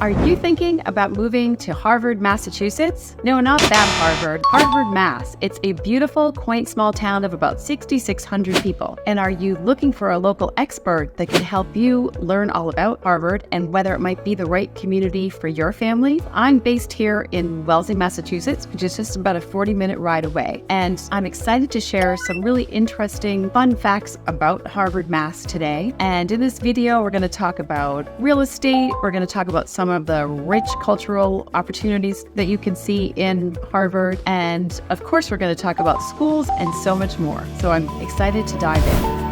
Are you thinking about moving to Harvard, Massachusetts? No, not that Harvard. Harvard, Mass. It's a beautiful, quaint small town of about 6,600 people. And are you looking for a local expert that can help you learn all about Harvard and whether it might be the right community for your family? I'm based here in Wellesley, Massachusetts, which is just about a 40-minute ride away. And I'm excited to share some really interesting, fun facts about Harvard, Mass today. And in this video, we're going to talk about real estate. We're going to talk about some of the rich cultural opportunities that you can see in Harvard. And of course, we're going to talk about schools and so much more. So I'm excited to dive in.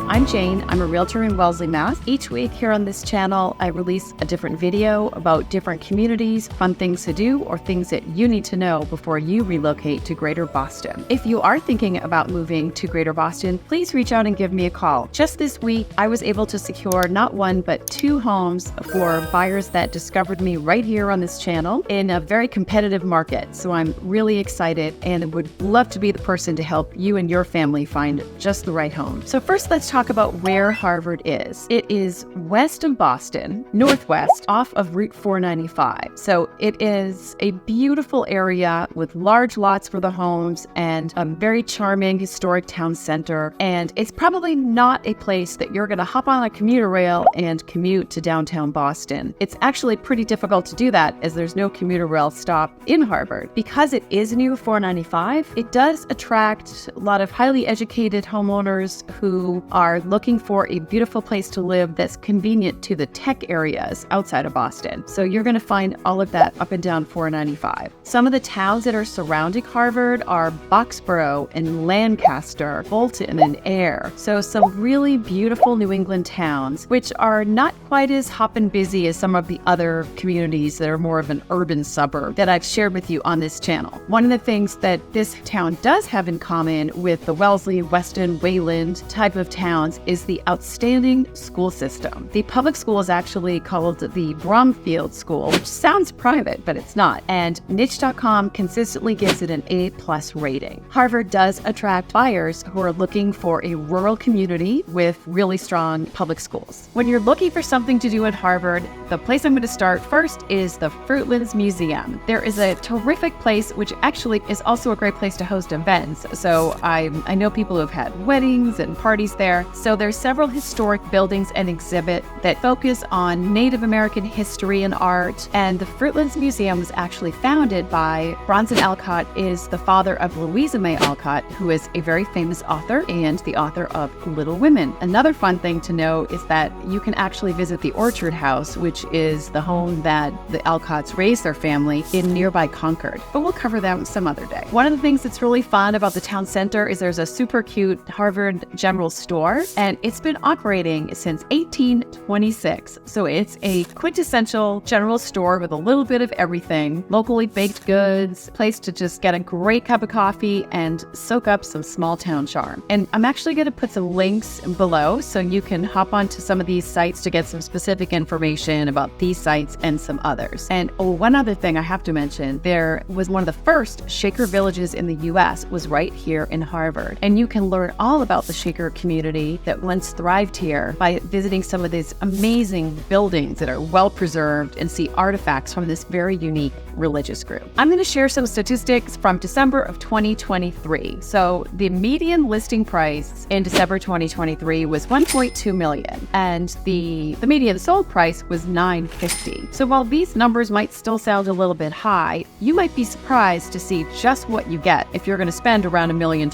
I'm Jane. I'm a realtor in Wellesley, Mass. Each week here on this channel, I release a different video about different communities, fun things to do, or things that you need to know before you relocate to Greater Boston. If you are thinking about moving to Greater Boston, please reach out and give me a call. Just this week, I was able to secure not one, but 2 homes for buyers that discovered me right here on this channel in a very competitive market. So I'm really excited and would love to be the person to help you and your family find just the right home. So first, let's talk about where Harvard is. It is west of Boston, northwest, off of Route 495. So it is a beautiful area with large lots for the homes and a very charming historic town center. And it's probably not a place that you're going to hop on a commuter rail and commute to downtown Boston. It's actually pretty difficult to do that as there's no commuter rail stop in Harvard. Because it is near 495, it does attract a lot of highly educated homeowners who are looking for a beautiful place to live that's convenient to the tech areas outside of Boston. So you're going to find all of that up and down 495. Some of the towns that are surrounding Harvard are Boxborough and Lancaster, Bolton and Ayr. So some really beautiful New England towns, which are not quite as hop and busy as some of the other communities that are more of an urban suburb that I've shared with you on this channel. One of the things that this town does have in common with the Wellesley, Weston, Wayland type of towns is the outstanding school system. The public school is actually called the Bromfield School, which sounds private, but it's not. And niche.com consistently gives it an A+ rating. Harvard does attract buyers who are looking for a rural community with really strong public schools. When you're looking for something to do at Harvard, the place I'm going to start first is the Fruitlands Museum. There is a terrific place, which actually is also a great place to host events. So I know people who have had weddings and parties there. So there's several historic buildings and exhibit that focus on Native American history and art. And the Fruitlands Museum was actually founded by Bronson Alcott, is the father of Louisa May Alcott, who is a very famous author and the author of Little Women. Another fun thing to know is that you can actually visit the Orchard House, which is the home that the Alcotts raised their family in nearby Concord. But we'll cover that some other day. One of the things that's really fun about the town center is there's a super cute Harvard General Store, and it's been operating since 1826. So it's a quintessential general store with a little bit of everything, locally baked goods, place to just get a great cup of coffee and soak up some small town charm. And I'm actually going to put some links below so you can hop onto some of these sites to get some specific information about these sites and some others. And one other thing I have to mention, there was one of the first Shaker villages in the US was right here in Harvard. And you can learn all about the Shaker community that once thrived here by visiting some of these amazing buildings that are well preserved and see artifacts from this very unique religious group. I'm going to share some statistics from December of 2023. So the median listing price in December 2023 was $1.2 million, and the median sold price was $950. So while these numbers might still sound a little bit high, you might be surprised to see just what you get if you're going to spend around $1 million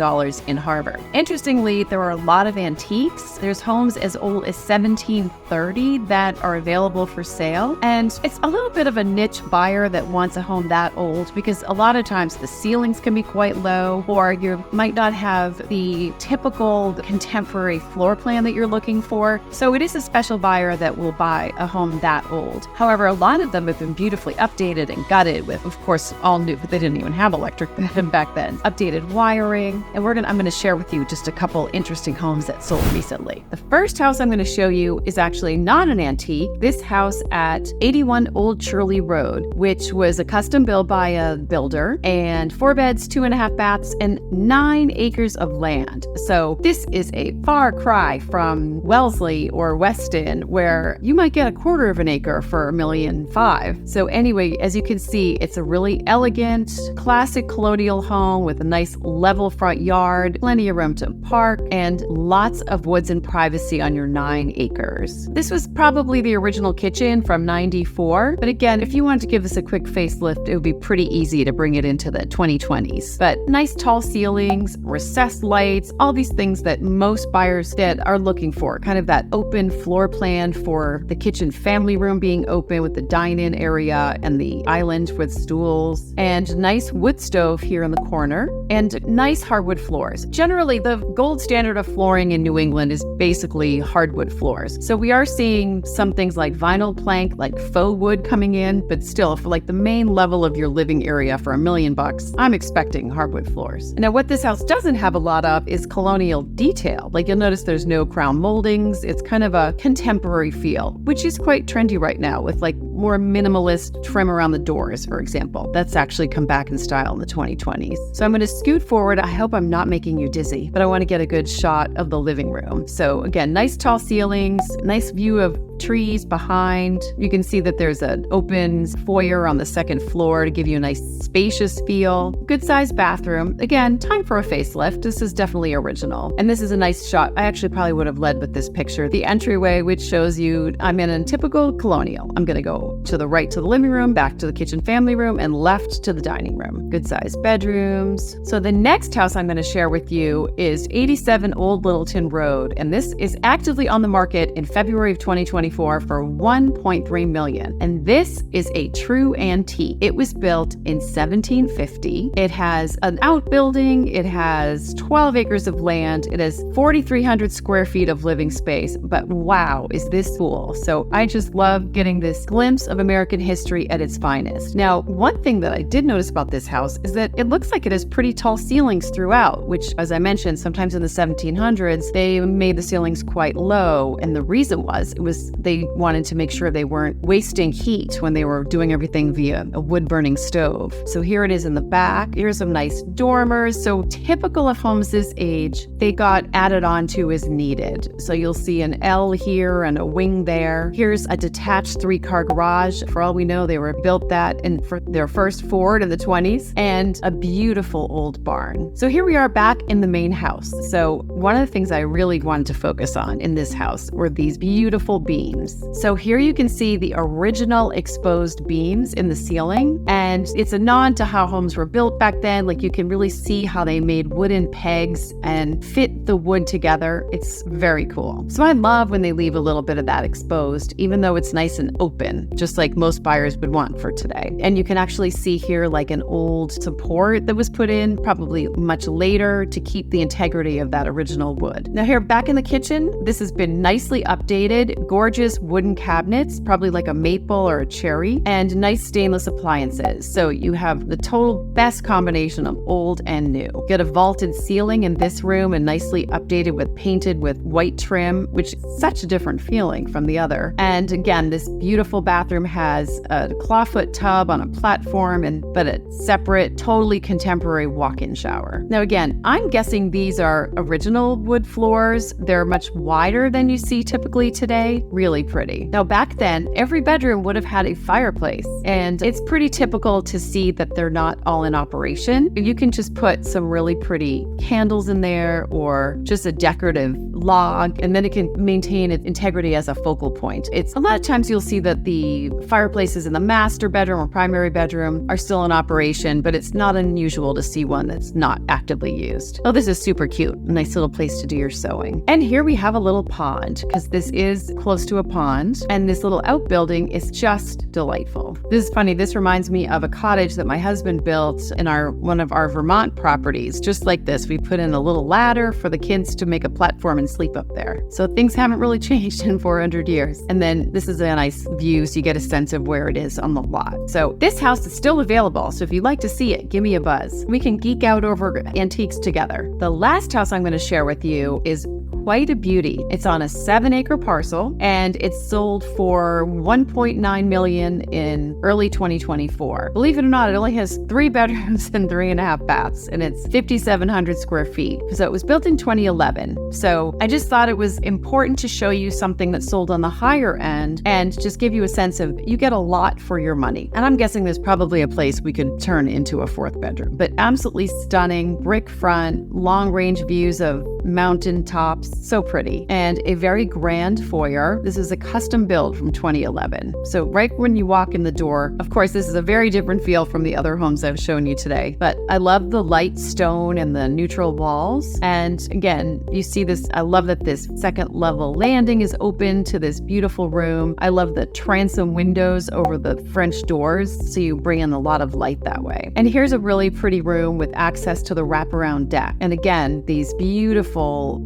in Harvard. Interestingly, there are a lot of antiques. There's homes as old as 1730 that are available for sale. And it's a little bit of a niche buyer that wants a home that old because a lot of times the ceilings can be quite low, or you might not have the typical contemporary floor plan that you're looking for. So it is a special buyer that will buy a home that old. However, a lot of them have been beautifully updated and gutted with, of course, all new, but they didn't even have electric back then, updated wiring. And I'm going to share with you just a couple interesting homes that sold sold recently. The first house I'm going to show you is actually not an antique. This house at 81 Old Shirley Rd, which was a custom built by a builder, and 4 beds, 2.5 baths, and 9 acres of land. So this is a far cry from Wellesley or Weston, where you might get 1/4 of an acre for $1.5 million. So anyway, as you can see, it's a really elegant, classic colonial home with a nice level front yard, plenty of room to park, and lots of woods and privacy on your 9 acres. This was probably the original kitchen from '94, but again, if you wanted to give this a quick facelift, it would be pretty easy to bring it into the 2020s. But nice tall ceilings, recessed lights, all these things that most buyers that are looking for, kind of that open floor plan for the kitchen family room being open with the dine-in area and the island with stools, and nice wood stove here in the corner, and nice hardwood floors. Generally, the gold standard of flooring in New England is basically hardwood floors. So we are seeing some things like vinyl plank, like faux wood coming in, but still for like the main level of your living area for $1 million, I'm expecting hardwood floors. Now, what this house doesn't have a lot of is colonial detail. Like you'll notice there's no crown moldings. It's kind of a contemporary feel, which is quite trendy right now with like more minimalist trim around the doors, for example. That's actually come back in style in the 2020s. So I'm going to scoot forward. I hope I'm not making you dizzy, but I want to get a good shot of the living room. So again, nice tall ceilings, nice view of trees behind. You can see that there's an open foyer on the second floor to give you a nice spacious feel. Good sized bathroom. Again, time for a facelift. This is definitely original. And this is a nice shot. I actually probably would have led with this picture. The entryway, which shows you I'm in a typical colonial. I'm going to go to the right to the living room, back to the kitchen family room, and left to the dining room. Good sized bedrooms. So the next house I'm going to share with you is 87 Old Littleton Rd. And this is actively on the market in February of 2024 for $1.3 million. And this is a true antique. It was built in 1750. It has an outbuilding. It has 12 acres of land. It has 4,300 square feet of living space. But wow, is this cool. So I just love getting this glimpse of American history at its finest. Now, one thing that I did notice about this house is that it looks like it has pretty tall ceilings throughout, which, as I mentioned, sometimes in the 1700s, they made the ceilings quite low. And the reason was, they wanted to make sure they weren't wasting heat when they were doing everything via a wood-burning stove. So here it is in the back. Here's some nice dormers. So typical of homes this age, they got added on to as needed. So you'll see an L here and a wing there. Here's a detached 3-car garage. For all we know, they were built that in for their first Ford in the 20s, and a beautiful old barn. So here we are back in the main house. So one of the things I really wanted to focus on in this house were these beautiful beams. So here you can see the original exposed beams in the ceiling, and it's a nod to how homes were built back then. Like you can really see how they made wooden pegs and fit the wood together. It's very cool. So I love when they leave a little bit of that exposed, even though it's nice and open, just like most buyers would want for today. And you can actually see here like an old support that was put in probably much later to keep the integrity of that original wood. Now here back in the kitchen, this has been nicely updated. Gorgeous wooden cabinets, probably like a maple or a cherry, and nice stainless appliances. So you have the total best combination of old and new. Get a vaulted ceiling in this room and nicely updated with painted with white trim, which is such a different feeling from the other. And again, this beautiful bathroom has a clawfoot tub on a platform, but a separate, totally contemporary walk-in shower. Now again, I'm guessing these are original wood floors. They're much wider than you see typically today. Really pretty. Now back then, every bedroom would have had a fireplace, and it's pretty typical to see that they're not all in operation. You can just put some really pretty candles in there or just a decorative log, and then it can maintain its integrity as a focal point. It's a lot of times you'll see that the fireplaces in the master bedroom or primary bedroom are still in operation, but it's not unusual to see one that's not actively used. Oh, this is super cute. A nice little place to do your sewing. And here we have a little pond, because this is close to a pond, and this little outbuilding is just delightful. This is funny. This reminds me of a cottage that my husband built in one of our Vermont properties. Just like this, we put in a little ladder for the kids to make a platform and sleep up there. So things haven't really changed in 400 years. And then this is a nice view, so you get a sense of where it is on the lot. So this house is still available. So if you'd like to see it, give me a buzz. We can geek out over antiques together. The last house I'm going to share with you is quite a beauty. It's on a 7-acre parcel and it's sold for $1.9 million in early 2024. Believe it or not, it only has 3 bedrooms and 3.5 baths, and it's 5,700 square feet. So it was built in 2011. So I just thought it was important to show you something that's sold on the higher end and just give you a sense of you get a lot for your money. And I'm guessing there's probably a place we could turn into a 4th bedroom, but absolutely stunning brick front, long range views of mountain tops, so pretty, and a very grand foyer. This is a custom build from 2011. So right when you walk in the door, of course, this is a very different feel from the other homes I've shown you today, but I love the light stone and the neutral walls. And again, you see this, I love that this 2nd level landing is open to this beautiful room. I love the transom windows over the French doors, so you bring in a lot of light that way. And here's a really pretty room with access to the wraparound deck. And again, these beautiful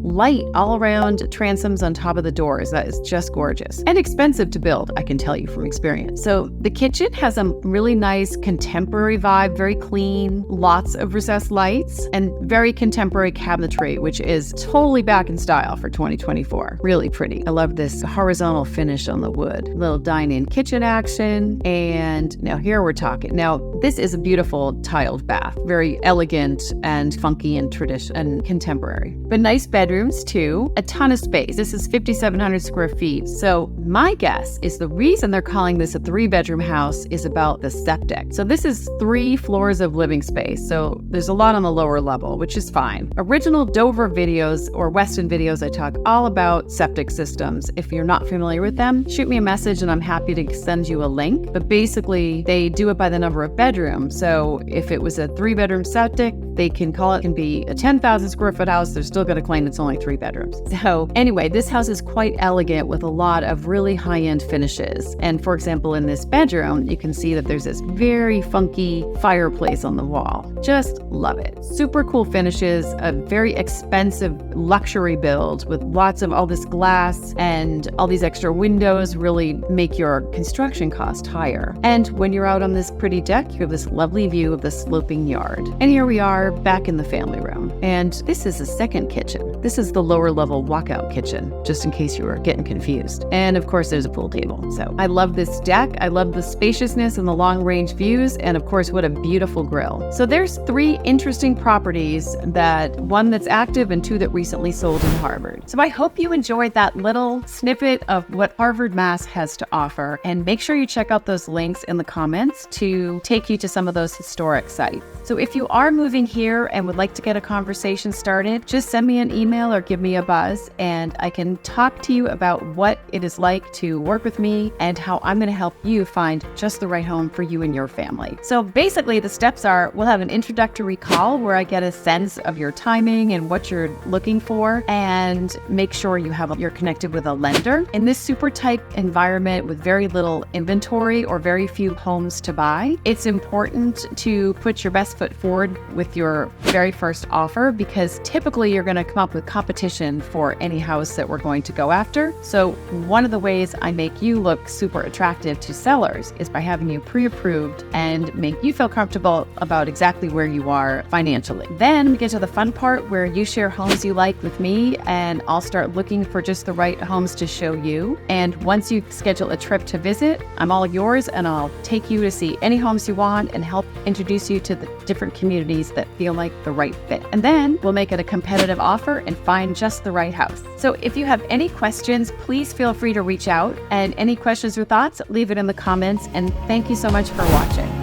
light all around transoms on top of the doors. That is just gorgeous and expensive to build, I can tell you from experience. So the kitchen has a really nice contemporary vibe, very clean, lots of recessed lights, and very contemporary cabinetry, which is totally back in style for 2024. Really pretty. I love this horizontal finish on the wood. Little dine-in kitchen action. And now here we're talking. Now this is a beautiful tiled bath, very elegant and funky and traditional and contemporary. But nice bedrooms too, a ton of space. This is 5,700 square feet. So my guess is the reason they're calling this a 3-bedroom house is about the septic. So this is 3 floors of living space. So there's a lot on the lower level, which is fine. Original Dover videos or Weston videos, I talk all about septic systems. If you're not familiar with them, shoot me a message and I'm happy to send you a link. But basically they do it by the number of bedrooms. So if it was a 3-bedroom septic, they can call it, can be a 10,000 square foot house. They're still going to claim it's only 3 bedrooms. So anyway, this house is quite elegant with a lot of really high-end finishes. And for example, in this bedroom, you can see that there's this very funky fireplace on the wall. Just love it. Super cool finishes, a very expensive luxury build with lots of all this glass and all these extra windows really make your construction cost higher. And when you're out on this pretty deck, you have this lovely view of the sloping yard. And here we are back in the family room. And this is a 2nd kitchen. This is the lower level walkout kitchen, just in case you were getting confused. And of course, there's a pool table. So I love this deck. I love the spaciousness and the long range views. And of course, what a beautiful grill. So there's 3 interesting properties, that 1 that's active and 2 that recently sold in Harvard. So I hope you enjoyed that little snippet of what Harvard, Mass has to offer. And make sure you check out those links in the comments to take you to some of those historic sites. So if you are moving here and would like to get a conversation started, just send me an email or give me a buzz and I can talk to you about what it is like to work with me and how I'm going to help you find just the right home for you and your family. So basically the steps are, we'll have an introductory call where I get a sense of your timing and what you're looking for, and make sure you're connected with a lender. In this super tight environment with very little inventory or very few homes to buy, it's important to put your best foot forward with your very first offer, because typically you're going to come up with competition for any house that we're going to go after. So one of the ways I make you look super attractive to sellers is by having you pre-approved and make you feel comfortable about exactly where you are financially. Then we get to the fun part where you share homes you like with me and I'll start looking for just the right homes to show you. And once you schedule a trip to visit, I'm all yours and I'll take you to see any homes you want and help introduce you to the different communities that feel like the right fit. And then we'll make it a competitive offer and find just the right house. So if you have any questions, please feel free to reach out, and any questions or thoughts, leave it in the comments. And thank you so much for watching.